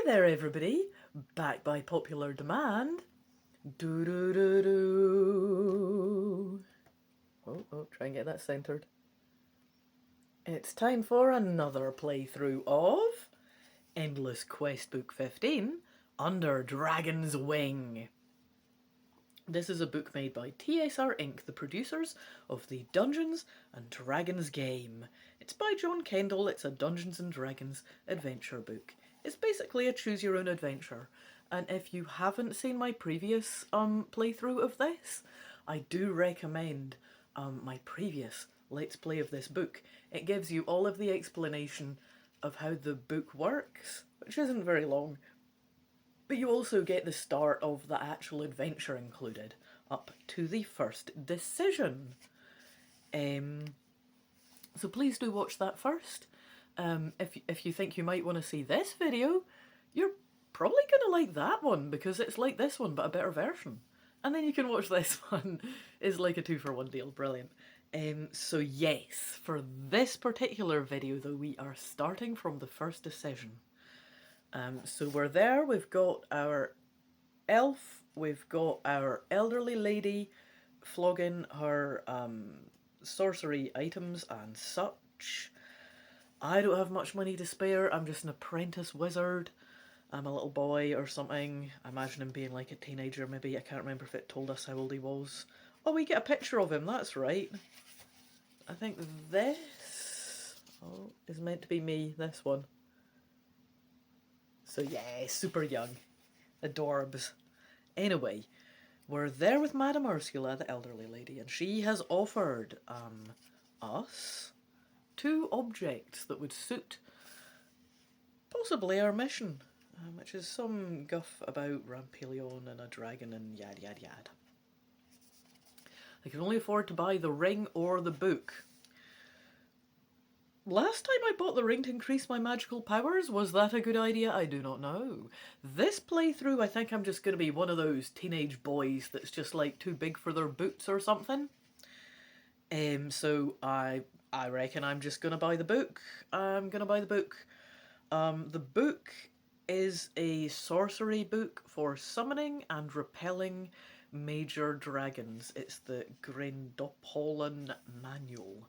there, everybody. Back by popular demand. Do-do-do-do. Oh, try and get that centered. It's time for another playthrough of Endless Quest Book 15, Under Dragon's Wing. This is a book made by TSR Inc., the producers of the Dungeons and Dragons game. It's by John Kendall. It's a Dungeons and Dragons adventure book. It's basically a choose-your-own-adventure. And if you haven't seen my previous playthrough of this, I do recommend my previous Let's Play of this book. It gives you all of the explanation of how the book works, which isn't very long, but you also get the start of the actual adventure included, up to the first decision. So please do watch that first. If you think you might want to see this video, you're probably going to like that one, because it's like this one, but a better version. And then you can watch this one. It's like a 2-for-1 deal. Brilliant. So yes, for this particular video though, we are starting from the first decision. So we're there, we've got our elf, we've got our elderly lady flogging her sorcery items and such. I don't have much money to spare, I'm just an apprentice wizard. I'm a little boy or something. I imagine him being like a teenager maybe. I can't remember if it told us how old he was. Oh, we get a picture of him, that's right. I think this is meant to be me, this one. So yeah, super young. Adorbs. Anyway, we're there with Madame Ursula, the elderly lady, and she has offered us 2 objects that would suit possibly our mission, which is some guff about Rampelion and a dragon and yada yada yada. I can only afford to buy the ring or the book. Last time I bought the ring to increase my magical powers, was that a good idea? I do not know. This playthrough, I think I'm just going to be one of those teenage boys that's just like too big for their boots or something. So I reckon I'm just going to buy the book. I'm going to buy the book. The book is a sorcery book for summoning and repelling major dragons. It's the Grindopolan Manual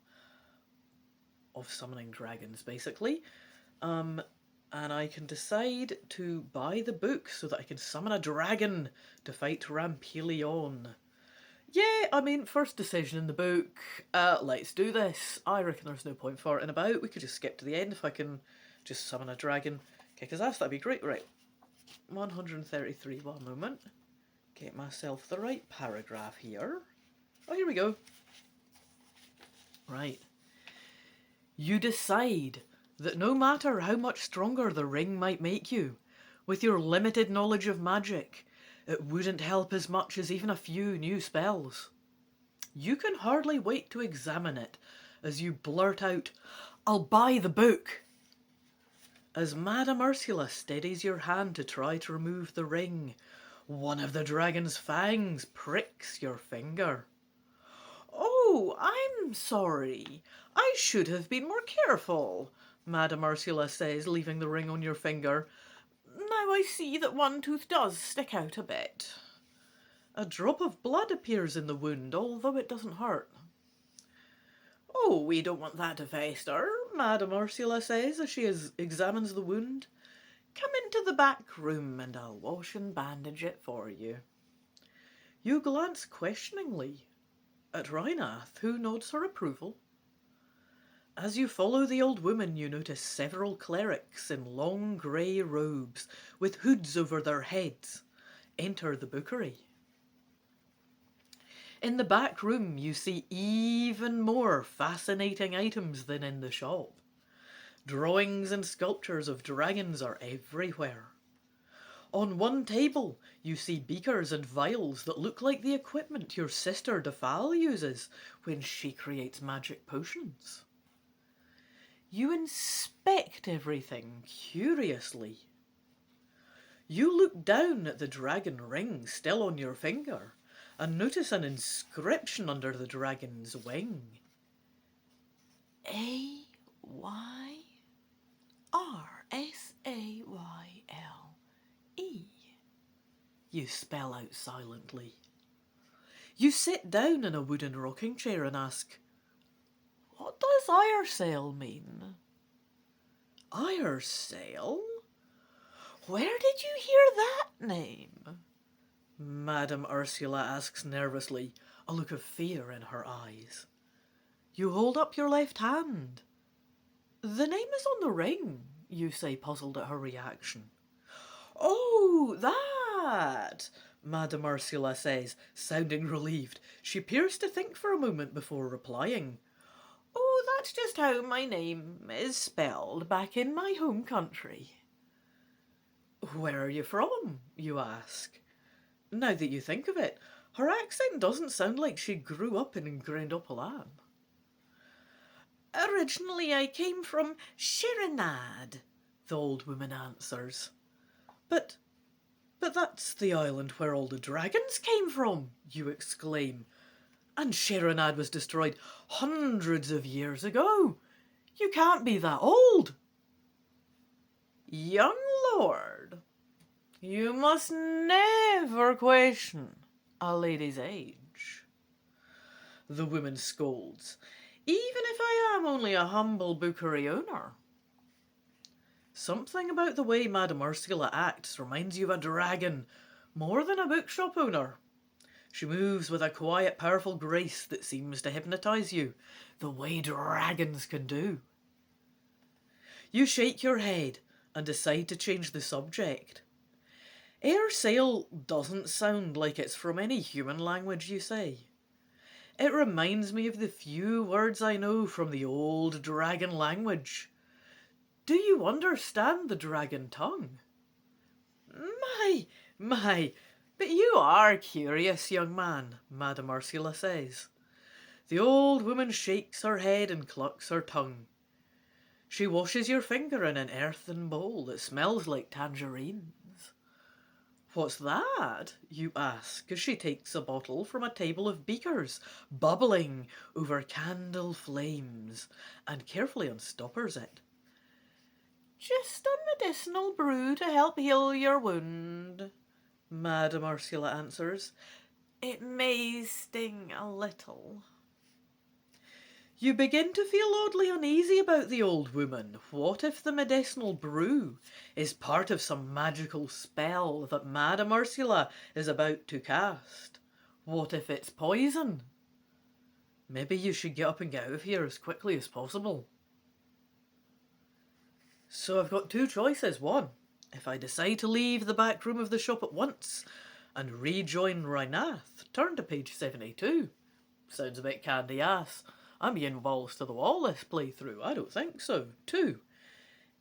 of summoning dragons, basically. And I can decide to buy the book so that I can summon a dragon to fight Rampelion. Yeah, I mean, first decision in the book. Let's do this. I reckon there's no point farting about. We could just skip to the end if I can just summon a dragon. Kick his ass, that'd be great. Right, 133, 1 moment. Get myself the right paragraph here. Oh, here we go. Right. You decide that no matter how much stronger the ring might make you, with your limited knowledge of magic, it wouldn't help as much as even a few new spells. You can hardly wait to examine it as you blurt out, "I'll buy the book!" As Madame Ursula steadies your hand to try to remove the ring, one of the dragon's fangs pricks your finger. "Oh, I'm sorry. I should have been more careful," Madame Ursula says, leaving the ring on your finger. "Now I see that one tooth does stick out a bit." A drop of blood appears in the wound, although it doesn't hurt. "Oh, we don't want that to fester," Madame Ursula says as she examines the wound. "Come into the back room and I'll wash and bandage it for you." You glance questioningly at Rhinath, who nods her approval. As you follow the old woman, you notice several clerics in long grey robes with hoods over their heads enter the bookery. In the back room, you see even more fascinating items than in the shop. Drawings and sculptures of dragons are everywhere. On one table, you see beakers and vials that look like the equipment your sister Defal uses when she creates magic potions. You inspect everything curiously. You look down at the dragon ring still on your finger and notice an inscription under the dragon's wing. AYRSAYL. you spell out silently. You sit down in a wooden rocking chair and ask, "What does Iresail mean?" Iresail? Where did you hear that name? Madame Ursula asks nervously, a look of fear in her eyes. You hold up your left hand. The name is on the ring, you say, puzzled at her reaction. Oh, that, Madame Ursula says, sounding relieved. She appears to think for a moment before replying. Oh, that's just how my name is spelled back in my home country. Where are you from, you ask. Now that you think of it, her accent doesn't sound like she grew up in Grandopolan. Originally I came from Shirinad, the old woman answers. But that's the island where all the dragons came from, you exclaim. And Shirinad was destroyed hundreds of years ago. You can't be that old. Young lord, you must never question a lady's age. The woman scolds, even if I am only a humble bookery owner. Something about the way Madame Ursula acts reminds you of a dragon, more than a bookshop owner. She moves with a quiet, powerful grace that seems to hypnotise you, the way dragons can do. You shake your head and decide to change the subject. Airsail doesn't sound like it's from any human language, you say. It reminds me of the few words I know from the old dragon language. Do you understand the dragon tongue? My, but you are curious, young man, Madame Ursula says. The old woman shakes her head and clucks her tongue. She washes your finger in an earthen bowl that smells like tangerines. What's that? You ask as she takes a bottle from a table of beakers, bubbling over candle flames, and carefully unstoppers it. Just a medicinal brew to help heal your wound, Madame Ursula answers. It may sting a little. You begin to feel oddly uneasy about the old woman. What if the medicinal brew is part of some magical spell that Madame Ursula is about to cast? What if it's poison? Maybe you should get up and get out of here as quickly as possible. So I've got two choices. One, if I decide to leave the back room of the shop at once and rejoin Rhinath, turn to page 72. Sounds a bit candy ass. I'm being balls to the wall this playthrough. I don't think so. 2.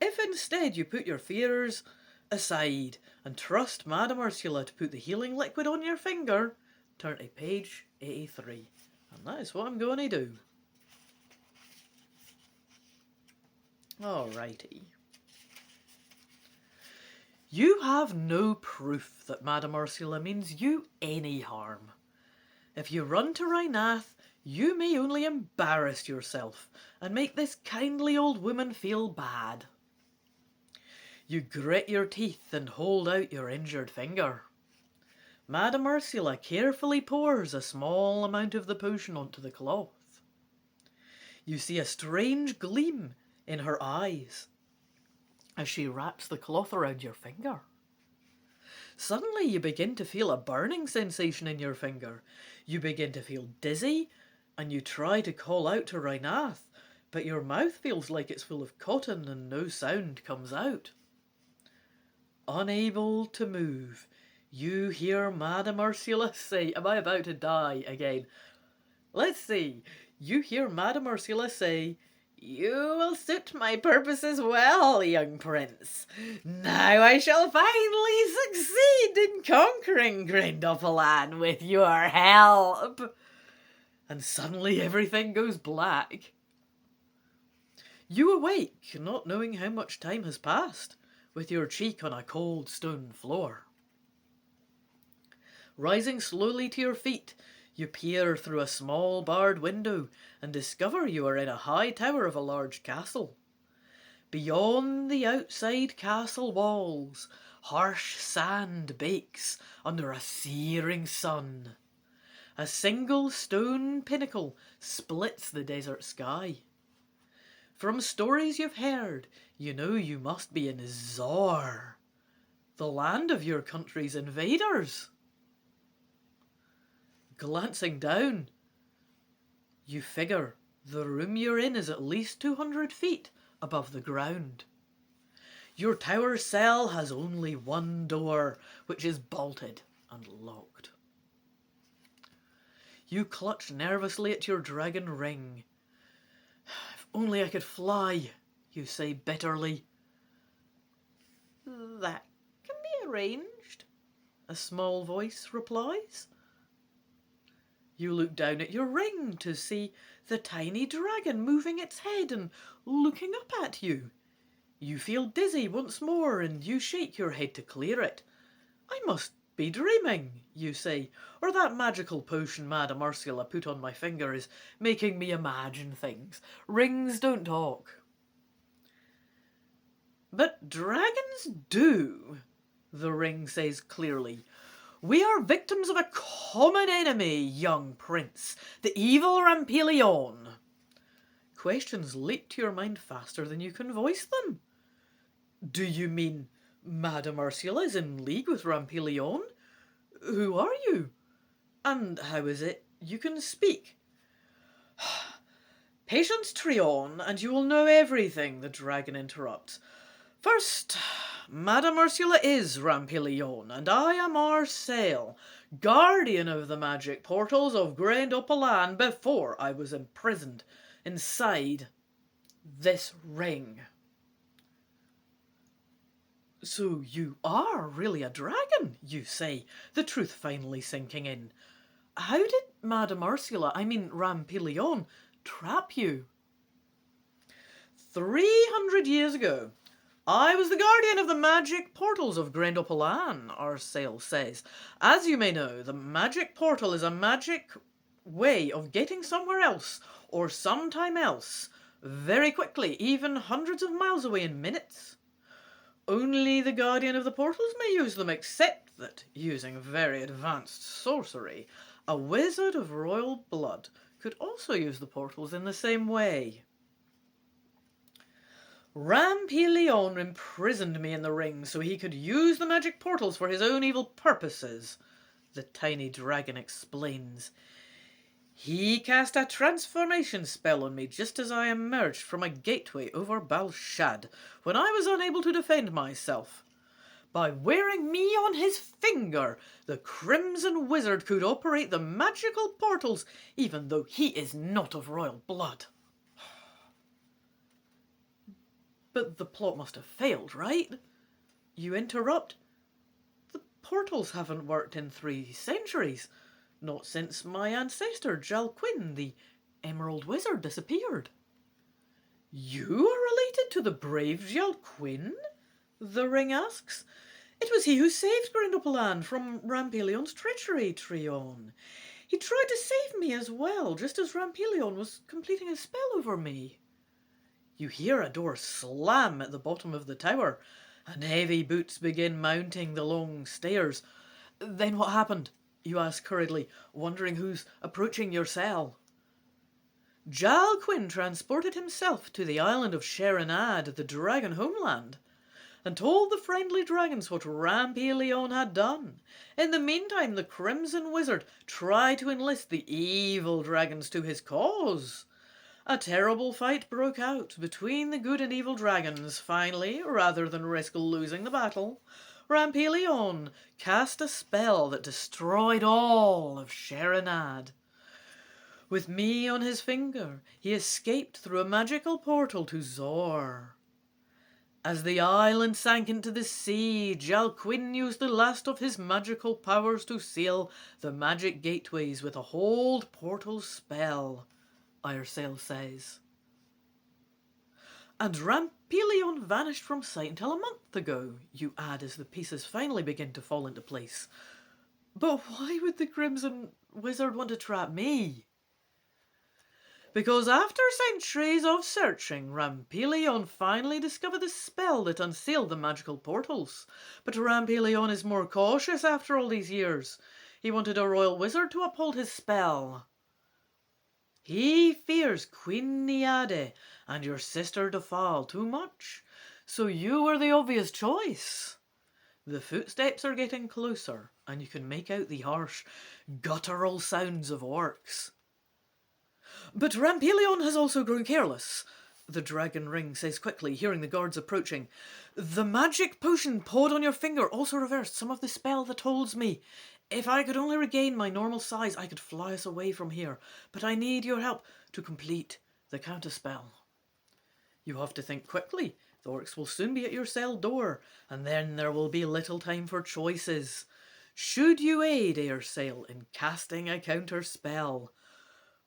If instead you put your fears aside and trust Madame Ursula to put the healing liquid on your finger, turn to page 83. And that is what I'm going to do. Alrighty. You have no proof that Madame Ursula means you any harm. If you run to Rhinath, you may only embarrass yourself and make this kindly old woman feel bad. You grit your teeth and hold out your injured finger. Madame Ursula carefully pours a small amount of the potion onto the cloth. You see a strange gleam in her eyes as she wraps the cloth around your finger. Suddenly you begin to feel a burning sensation in your finger. You begin to feel dizzy, and you try to call out to Rhinath, but your mouth feels like it's full of cotton and no sound comes out. Unable to move, you hear Madame Ursula say, am I about to die again? Let's see. You hear Madame Ursula say, you will suit my purposes well, young prince. Now I shall finally succeed in conquering Grindelwald with your help. And suddenly everything goes black. You awake, not knowing how much time has passed, with your cheek on a cold stone floor. Rising slowly to your feet, you peer through a small barred window and discover you are in a high tower of a large castle. Beyond the outside castle walls, Harsh sand bakes under a searing sun. A single stone pinnacle splits the desert sky. From stories you've heard, you know you must be in Zor, the land of your country's invaders. Glancing down, you figure the room you're in is at least 200 feet above the ground. Your tower cell has only one door, which is bolted and locked. You clutch nervously at your dragon ring. If only I could fly, you say bitterly. That can be arranged, a small voice replies. You look down at your ring to see the tiny dragon moving its head and looking up at you. You feel dizzy once more and you shake your head to clear it. I must be dreaming, you say, or that magical potion Madame Ursula put on my finger is making me imagine things. Rings don't talk. But dragons do, the ring says clearly. We are victims of a common enemy, young prince, the evil Rampelion. Questions leap to your mind faster than you can voice them. Do you mean Madame Ursula is in league with Rampelion? Who are you? And how is it you can speak? Patience, Trion, and you will know everything, the dragon interrupts. First, Madame Ursula is Rampelion, and I am Arcel, guardian of the magic portals of Grand Opalan before I was imprisoned inside this ring. So you are really a dragon, you say, the truth finally sinking in. How did Madame Ursula, Rampelion, trap you? 300 years ago, I was the guardian of the magic portals of Grand Opalan, Arcel says. As you may know, the magic portal is a magic way of getting somewhere else, or sometime else, very quickly, even hundreds of miles away in minutes. Only the guardian of the portals may use them, except that, using very advanced sorcery, a wizard of royal blood could also use the portals in the same way. Rampelion imprisoned me in the ring so he could use the magic portals for his own evil purposes, the tiny dragon explains. He cast a transformation spell on me just as I emerged from a gateway over Balshad, when I was unable to defend myself. By wearing me on his finger, the Crimson Wizard could operate the magical portals, even though he is not of royal blood. But the plot must have failed, right? You interrupt. The portals haven't worked in 3 centuries. Not since my ancestor, Jalquin, the Emerald Wizard, disappeared. You are related to the brave Jalquin? The ring asks. It was he who saved Grindelpaland from Rampelion's treachery, Trion. He tried to save me as well, just as Rampelion was completing a spell over me. You hear a door slam at the bottom of the tower, and heavy boots begin mounting the long stairs. Then what happened? You ask hurriedly, wondering who's approaching your cell. Jalquin transported himself to the island of Sherenad, the dragon homeland, and told the friendly dragons what Rampelion had done. In the meantime, the Crimson Wizard tried to enlist the evil dragons to his cause. A terrible fight broke out between the good and evil dragons. Finally, rather than risk losing the battle, Rampelion cast a spell that destroyed all of Sherenad. With me on his finger, he escaped through a magical portal to Zor. As the island sank into the sea, Jalquin used the last of his magical powers to seal the magic gateways with a hold portal spell, Arcel says. And Rampelion vanished from sight until a month ago, you add as the pieces finally begin to fall into place. But why would the Crimson Wizard want to trap me? Because after centuries of searching, Rampelion finally discovered the spell that unsealed the magical portals. But Rampelion is more cautious after all these years. He wanted a royal wizard to uphold his spell. He fears Queen Niade and your sister Defal too much, so you were the obvious choice. The footsteps are getting closer, and you can make out the harsh, guttural sounds of orcs. But Rampelion has also grown careless, the dragon ring says quickly, hearing the guards approaching. The magic potion poured on your finger also reversed some of the spell that holds me. If I could only regain my normal size, I could fly us away from here, but I need your help to complete the counterspell. You have to think quickly. The orcs will soon be at your cell door, and then there will be little time for choices. Should you aid Airsail in casting a counterspell?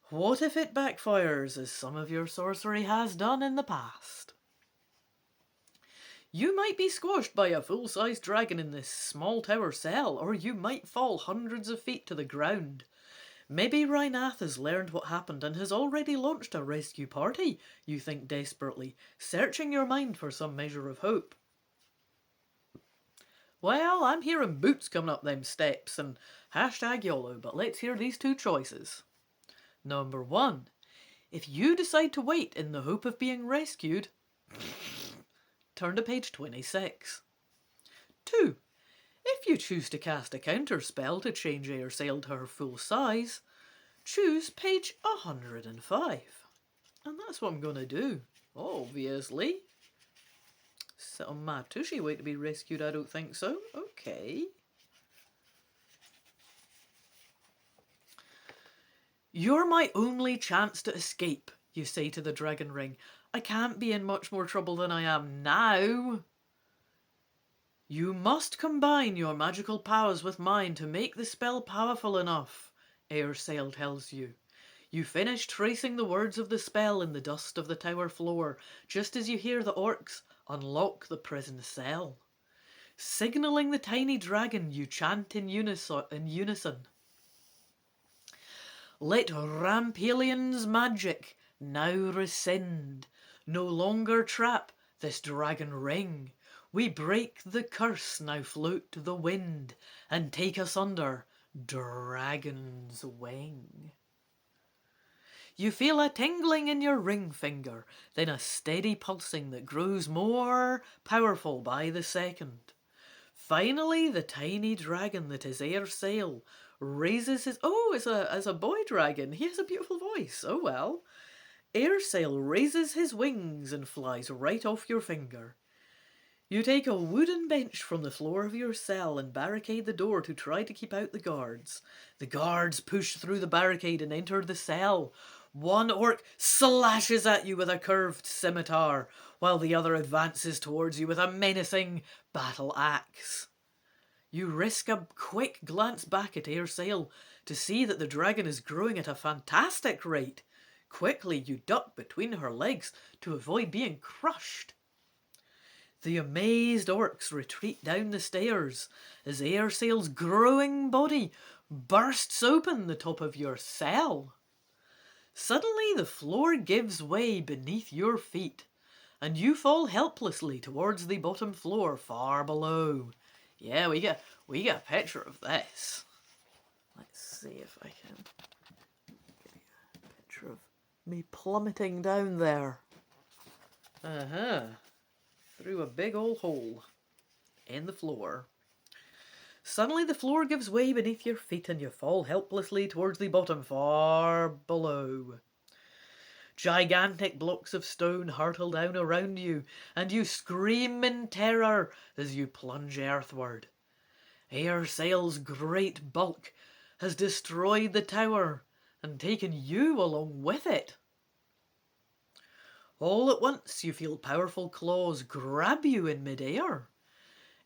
What if it backfires, as some of your sorcery has done in the past? You might be squashed by a full-sized dragon in this small tower cell, or you might fall hundreds of feet to the ground. Maybe Rhinath has learned what happened and has already launched a rescue party, you think desperately, searching your mind for some measure of hope. Well, I'm hearing boots coming up them steps and hashtag YOLO, but let's hear these two choices. Number 1. If you decide to wait in the hope of being rescued, turn to page 26. 2. If you choose to cast a counterspell to change Airsail to her full size, choose page 105. And that's what I'm going to do, obviously. Sit on my tushy, wait to be rescued, I don't think so. Okay. You're my only chance to escape, you say to the dragon ring. I can't be in much more trouble than I am now. You must combine your magical powers with mine to make the spell powerful enough, Airsail tells you. You finish tracing the words of the spell in the dust of the tower floor, just as you hear the orcs unlock the prison cell. Signalling the tiny dragon, you chant in unison. Let Rampelion's magic now rescind. No longer trap this dragon ring. We break the curse, now float the wind, and take us under dragon's wing. You feel a tingling in your ring finger, then a steady pulsing that grows more powerful by the second. Finally, the tiny dragon that is Airsail raises his... Oh, it's a boy dragon. He has a beautiful voice. Oh well. Airsail raises his wings and flies right off your finger. You take a wooden bench from the floor of your cell and barricade the door to try to keep out the guards. The guards push through the barricade and enter the cell. One orc slashes at you with a curved scimitar, while the other advances towards you with a menacing battle axe. You risk a quick glance back at Airsail to see that the dragon is growing at a fantastic rate. Quickly you duck between her legs to avoid being crushed. The amazed orcs retreat down the stairs as Airsail's growing body bursts open the top of your cell. Suddenly the floor gives way beneath your feet, and you fall helplessly towards the bottom floor far below. Yeah, we get a picture of this. Let's see if I can get a picture of me plummeting down there. Through a big old hole in the floor. Suddenly the floor gives way beneath your feet and you fall helplessly towards the bottom far below. Gigantic blocks of stone hurtle down around you, and you scream in terror as you plunge earthward. Airsail's great bulk has destroyed the tower and taken you along with it. All at once you feel powerful claws grab you in midair.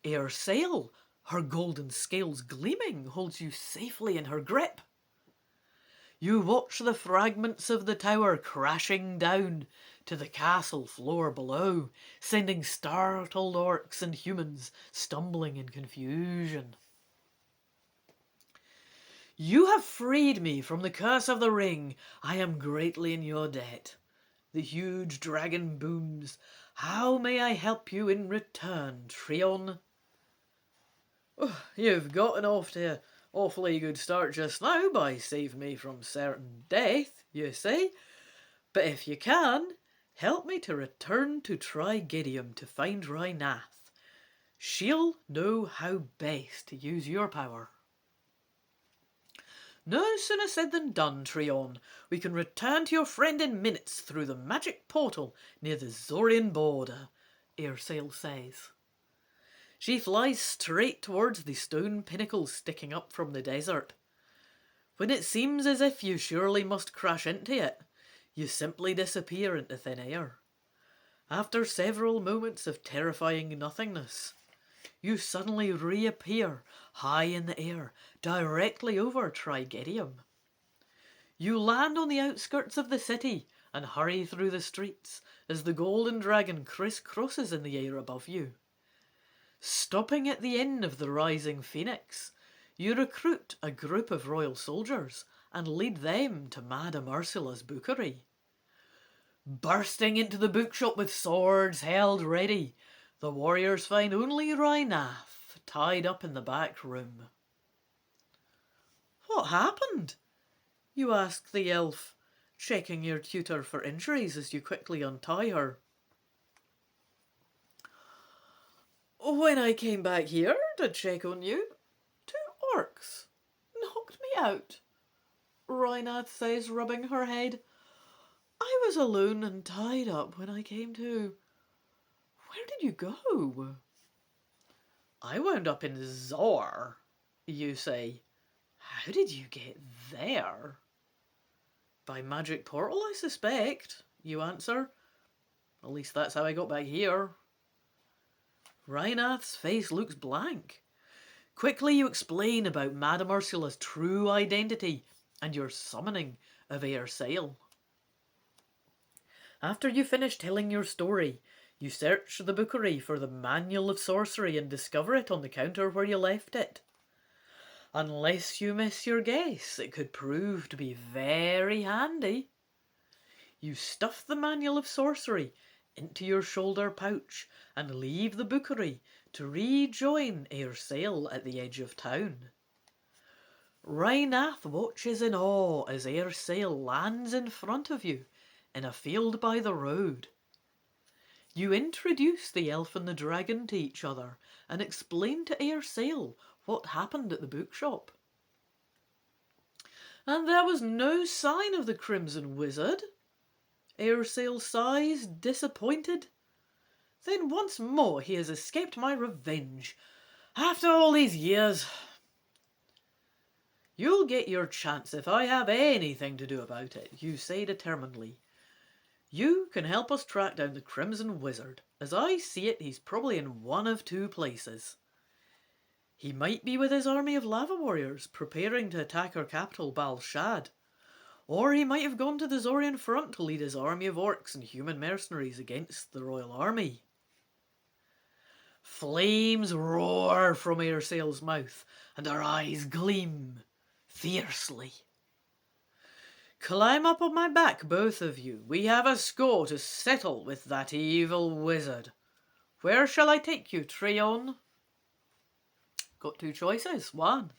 Airsail, her golden scales gleaming, holds you safely in her grip. You watch the fragments of the tower crashing down to the castle floor below, sending startled orcs and humans stumbling in confusion. You have freed me from the curse of the ring. I am greatly in your debt. The huge dragon booms. How may I help you in return, Treon? Oh, you've gotten off to an awfully good start just now by saving me from certain death, you say. But if you can, help me to return to Trigedium to find Rhinath. She'll know how best to use your power. No sooner said than done, Treon. We can return to your friend in minutes through the magic portal near the Zorian border, Airsail says. She flies straight towards the stone pinnacle sticking up from the desert. When it seems as if you surely must crash into it, you simply disappear into thin air. After several moments of terrifying nothingness, you suddenly reappear high in the air, directly over Trigedium. You land on the outskirts of the city and hurry through the streets as the golden dragon crisscrosses in the air above you. Stopping at the inn of the Rising Phoenix, you recruit a group of royal soldiers and lead them to Madame Ursula's bookery. Bursting into the bookshop with swords held ready, the warriors find only Rhinath tied up in the back room. What happened? You ask the elf, checking your tutor for injuries as you quickly untie her. When I came back here to check on you, 2 orcs knocked me out, Rhinath says, rubbing her head. I was alone and tied up when I came to. Where did you go? I wound up in Zor, you say. How did you get there? By magic portal, I suspect, you answer. At least that's how I got back here. Rhinath's face looks blank. Quickly you explain about Madame Ursula's true identity and your summoning of Airsail. After you finish telling your story, you search the bookery for the Manual of Sorcery and discover it on the counter where you left it. Unless you miss your guess, it could prove to be very handy. You stuff the Manual of Sorcery into your shoulder pouch and leave the bookery to rejoin Airsail at the edge of town. Rhinath watches in awe as Airsail lands in front of you in a field by the road. You introduce the elf and the dragon to each other and explain to Airsail what happened at the bookshop. And there was no sign of the Crimson Wizard. Airsail sighs, disappointed. Then once more he has escaped my revenge. After all these years. You'll get your chance if I have anything to do about it, you say determinedly. You can help us track down the Crimson Wizard. As I see it, he's probably in one of 2 places. He might be with his army of lava warriors, preparing to attack our capital, Balshad. Or he might have gone to the Zorian front to lead his army of orcs and human mercenaries against the royal army. Flames roar from Airsail's mouth, and her eyes gleam fiercely. Climb up on my back, both of you. We have a score to settle with that evil wizard. Where shall I take you, Treon? Got 2 choices. 1.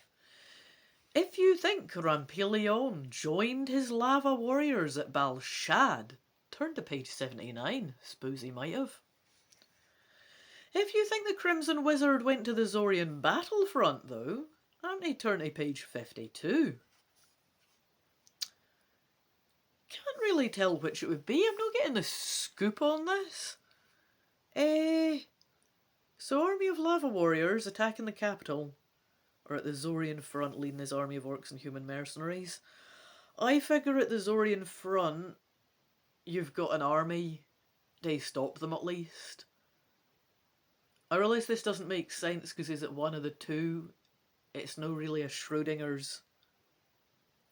If you think Rampelion joined his lava warriors at Balshad, turn to page 79. Suppose he might have. If you think the Crimson Wizard went to the Zorian battlefront, though, I'm going to turn to page 52. Can't really tell which it would be. I'm not getting the scoop on this. So army of lava warriors attacking the capital, or at the Zorian front leading his army of orcs and human mercenaries. I figure at the Zorian front, you've got an army. They stop them at least. I realise this doesn't make sense because is it one of the 2? It's no really a Schrodinger's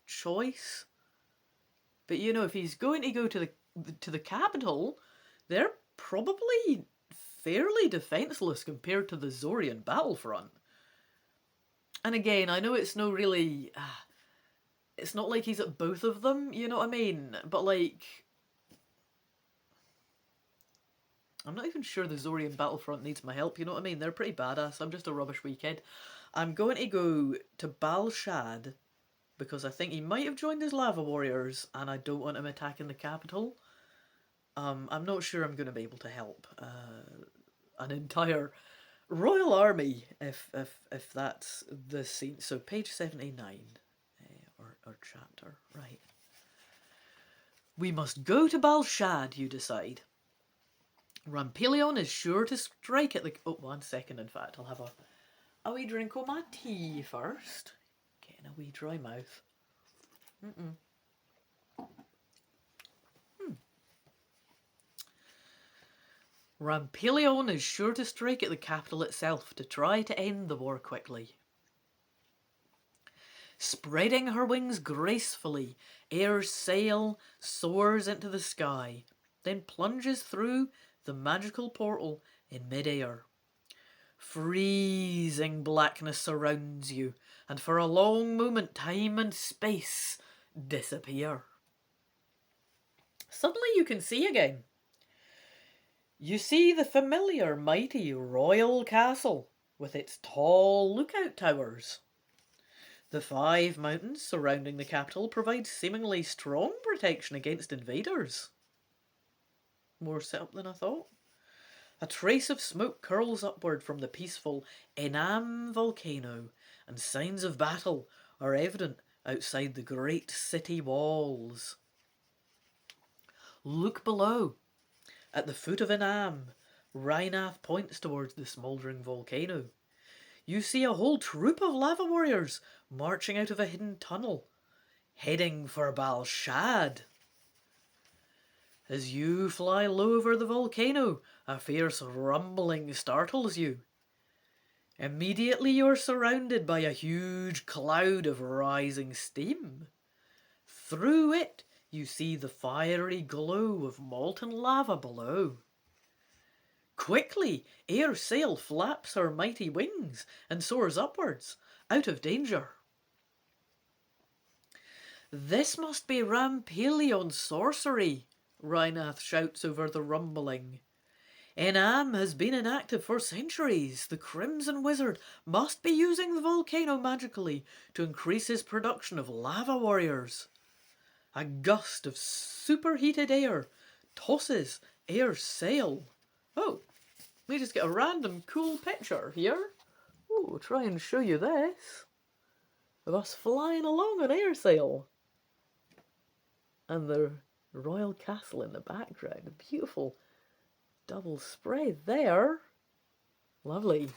choice. But you know, if he's going to go to the capital, they're probably fairly defenseless compared to the Zorian battlefront. And again, I know it's no really it's not like he's at both of them, you know what I mean? But like, I'm not even sure the Zorian Battlefront needs my help, you know what I mean? They're pretty badass. I'm just a rubbish wee kid. I'm going to go to Bal Shad because I think he might have joined his lava warriors and I don't want him attacking the capital. I'm not sure I'm going to be able to help an entire royal army if that's the scene. So page 79 or chapter, right. We must go to Bal Shad, you decide. Rampelion is sure to strike at the... Oh, 1 second, in fact. I'll have a wee drink of my tea first. Getting a wee dry mouth. Rampelion is sure to strike at the capital itself to try to end the war quickly. Spreading her wings gracefully, Air's sail soars into the sky, then plunges through the magical portal in mid-air. Freezing blackness surrounds you, and for a long moment time and space disappear. Suddenly you can see again. You see the familiar mighty royal castle with its tall lookout towers. The 5 mountains surrounding the capital provide seemingly strong protection against invaders. More set up than I thought. A trace of smoke curls upward from the peaceful Enam volcano, and signs of battle are evident outside the great city walls. Look below. At the foot of Enam, Rhinath points towards the smouldering volcano. You see a whole troop of lava warriors marching out of a hidden tunnel, heading for Bal Shad. As you fly low over the volcano, a fierce rumbling startles you. Immediately you're surrounded by a huge cloud of rising steam. Through it, you see the fiery glow of molten lava below. Quickly, Air Sail flaps her mighty wings and soars upwards, out of danger. This must be Rampelion's sorcery, Rhinath shouts over the rumbling. Enam has been inactive for centuries. The Crimson Wizard must be using the volcano magically to increase his production of lava warriors. A gust of superheated air tosses Air Sail. Oh, we just get a random cool picture here. Oh, we'll try and show you this. Of us flying along on Air Sail. And the royal castle in the background. A beautiful double spray there. Lovely.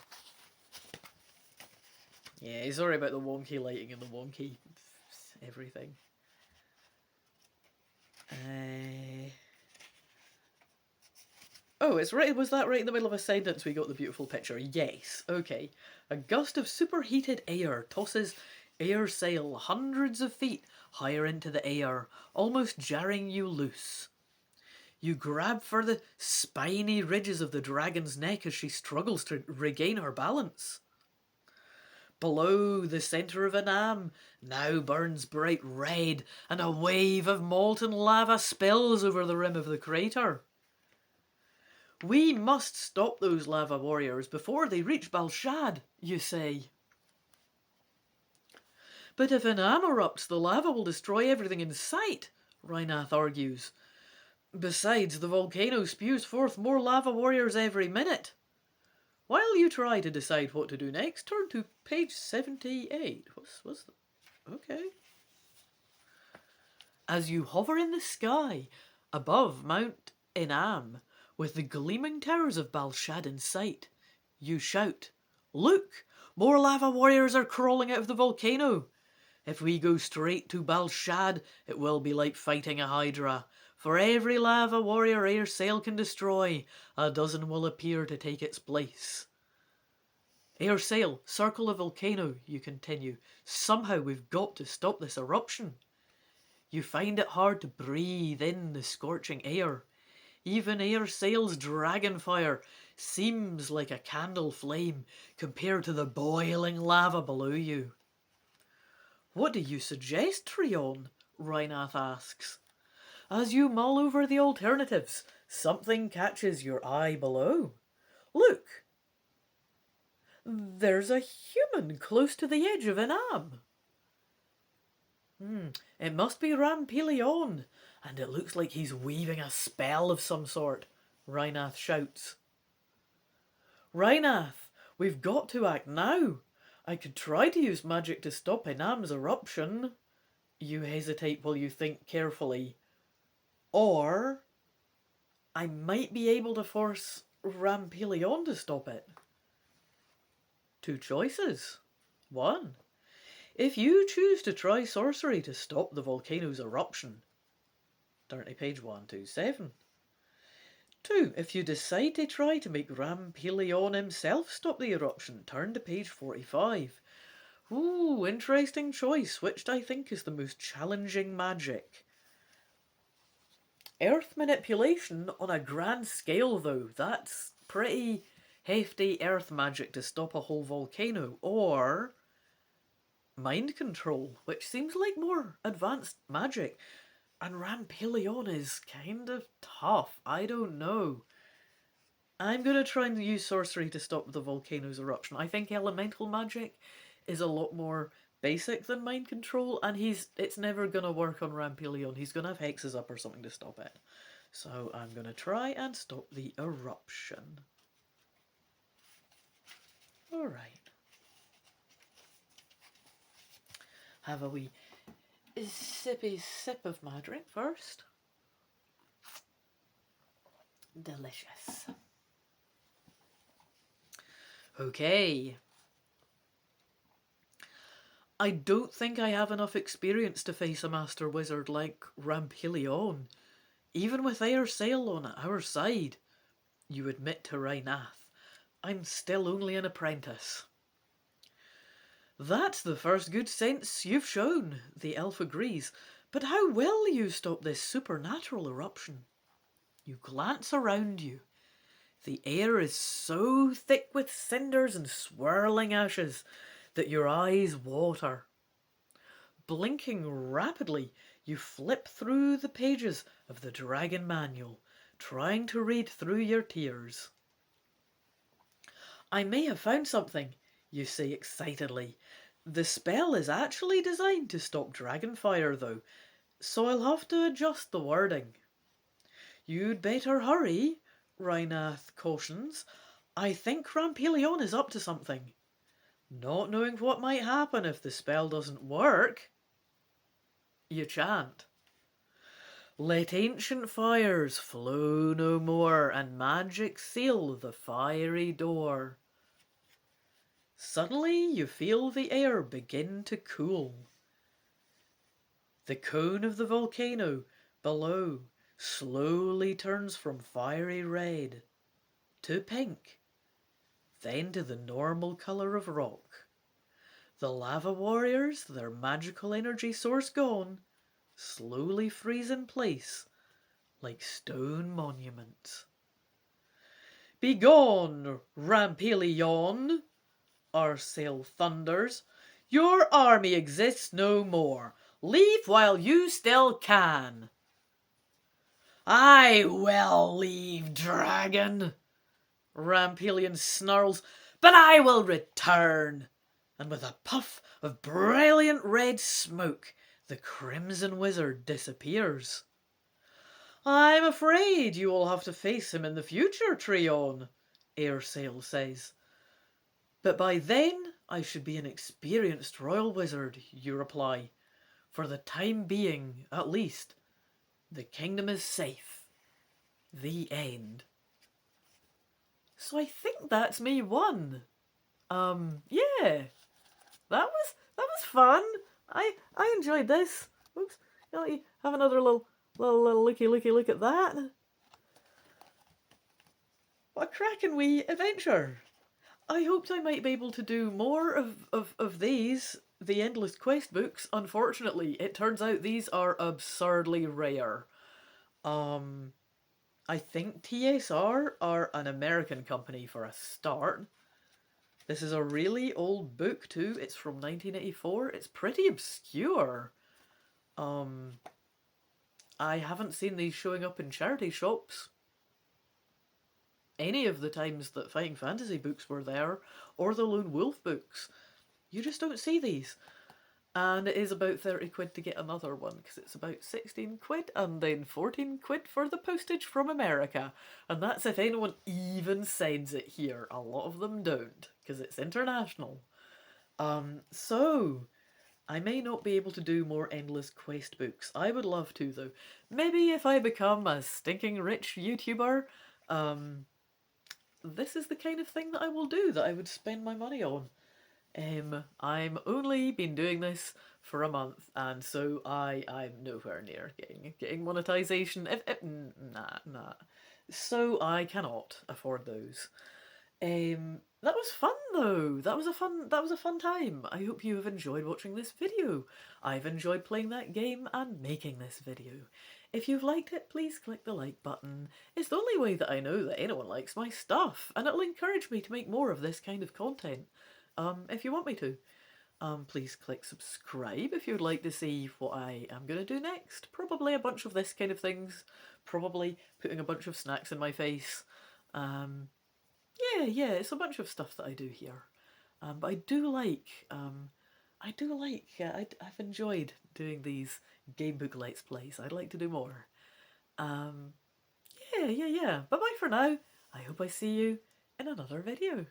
Yeah, sorry about the wonky lighting and the wonky everything. Oh, it's right. Was that right in the middle of a sentence we got the beautiful picture? Yes. Okay. A gust of superheated air tosses Air Sail hundreds of feet higher into the air, almost jarring you loose. You grab for the spiny ridges of the dragon's neck as she struggles to regain her balance. Below, the centre of Enam now burns bright red, and a wave of molten lava spills over the rim of the crater. We must stop those lava warriors before they reach Bal Shad, you say. But if Enam erupts, the lava will destroy everything in sight, Rhinath argues. Besides, the volcano spews forth more lava warriors every minute. While you try to decide what to do next, turn to page 78. What's the... Okay. As you hover in the sky, above Mount Enam, with the gleaming towers of Bal Shad in sight, you shout, "Look! More lava warriors are crawling out of the volcano! If we go straight to Bal Shad, it will be like fighting a hydra. For every lava warrior Air Sail can destroy, a dozen will appear to take its place." Air Sail, circle the volcano, you continue. Somehow we've got to stop this eruption. You find it hard to breathe in the scorching air. Even Air Sail's dragon fire seems like a candle flame compared to the boiling lava below you. What do you suggest, Treon? Rhinath asks. As you mull over the alternatives, something catches your eye below. Look! There's a human close to the edge of an am. It must be Rampelion, and it looks like he's weaving a spell of some sort, Rhinath shouts. Rhinath, we've got to act now. I could try to use magic to stop Inam's eruption. You hesitate while you think carefully. Or I might be able to force Rampelion to stop it. Two choices. One, if you choose to try sorcery to stop the volcano's eruption. Turn to page 127. Two, if you decide to try to make Rampelion himself stop the eruption. Turn to page 45. Ooh, interesting choice. Which I think is the most challenging magic? Earth manipulation on a grand scale, though. That's pretty hefty earth magic to stop a whole volcano. Or mind control, which seems like more advanced magic. And Rampelion is kind of tough. I don't know. I'm going to try and use sorcery to stop the volcano's eruption. I think elemental magic is a lot more basic than mind control, and it's never going to work on Rampelion. He's going to have hexes up or something to stop it. So I'm going to try and stop the eruption. Alright. Have a wee sippy sip of my drink first. Delicious. Okay. I don't think I have enough experience to face a master wizard like Rampelion. Even with Airsail on our side, you admit to Rhinath, I'm still only an apprentice. That's the first good sense you've shown, the elf agrees. But how will you stop this supernatural eruption? You glance around you. The air is so thick with cinders and swirling ashes that your eyes water. Blinking rapidly, you flip through the pages of the Dragon Manual, trying to read through your tears. I may have found something, you say excitedly. The spell is actually designed to stop dragonfire, though, so I'll have to adjust the wording. You'd better hurry, Rhinath cautions. I think Rampelion is up to something. Not knowing what might happen if the spell doesn't work, you chant. Let ancient fires flow no more, and magic seal the fiery door. Suddenly you feel the air begin to cool. The cone of the volcano below slowly turns from fiery red to pink, then to the normal colour of rock. The lava warriors, their magical energy source gone, slowly freeze in place like stone monuments. Begone, Rampelion, Airsail thunders. Your army exists no more. Leave while you still can. I will leave, dragon, Rampelion snarls, but I will return. And with a puff of brilliant red smoke, the Crimson Wizard disappears. I'm afraid you will have to face him in the future, Treon, Airsail says. But by then, I should be an experienced royal wizard, you reply. For the time being, at least, the kingdom is safe. The end. So I think that's me won. Yeah. That was fun. I enjoyed this. Oops. Let me have another little looky look at that. What a cracking wee adventure. I hoped I might be able to do more of these, the Endless Quest books. Unfortunately, it turns out these are absurdly rare. I think TSR are an American company for a start. This is a really old book too. It's from 1984. It's pretty obscure. Um, I haven't seen these showing up in charity shops any of the times that Fighting Fantasy books were there, or the Lone Wolf books. You just don't see these. And it is about 30 quid to get another one, because it's about 16 quid and then 14 quid for the postage from America. And that's if anyone even sends it here. A lot of them don't, because it's international. So I may not be able to do more Endless Quest books. I would love to, though. Maybe if I become a stinking rich YouTuber, this is the kind of thing that I will do, that I would spend my money on. I'm only been doing this for a month, and so I'm nowhere near getting monetization. Nah. So I cannot afford those. That was fun though. That was a fun time. I hope you have enjoyed watching this video. I've enjoyed playing that game and making this video. If you've liked it, please click the like button. It's the only way that I know that anyone likes my stuff, and it'll encourage me to make more of this kind of content. If you want me to. Please click subscribe if you'd like to see what I am going to do next. Probably a bunch of this kind of things. Probably putting a bunch of snacks in my face. Um, yeah, it's a bunch of stuff that I do here. But I've enjoyed doing these gamebook let's plays. I'd like to do more. Um, yeah. Bye bye for now. I hope I see you in another video.